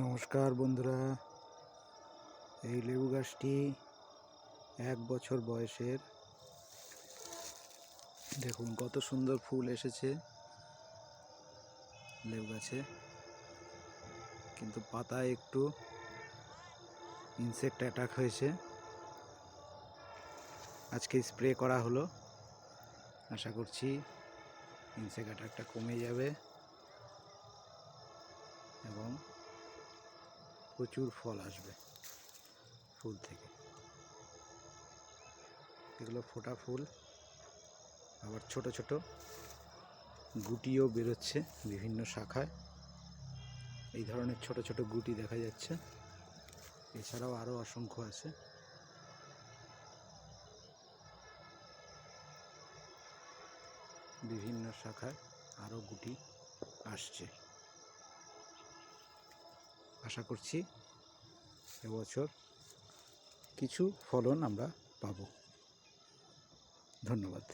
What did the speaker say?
নমস্কার বন্ধুরা, এই লেবু গাছটি 1 বছর বয়সের। দেখুন কত সুন্দর ফুল এসেছে লেবু গাছে, কিন্তু পাতায় একটু ইনসেক্ট অ্যাটাক হয়েছে। আজকে স্প্রে করা হলো, আশা করছি ইনসেক্ট অ্যাটাকটা কমে যাবে এবং প্রচুর ফল আসবে ফুল থেকে। এগুলো ফোটা ফুল, আবার ছোট ছোট গুটিও বেরোচ্ছে বিভিন্ন শাখায়। এই ধরনের ছোট ছোট গুটি দেখা যাচ্ছে, এছাড়াও আরও অসংখ্য আছে। বিভিন্ন শাখায় আরও গুটি আসছে। আশা করছি এবছর কিছু ফলন আমরা পাব। ধন্যবাদ।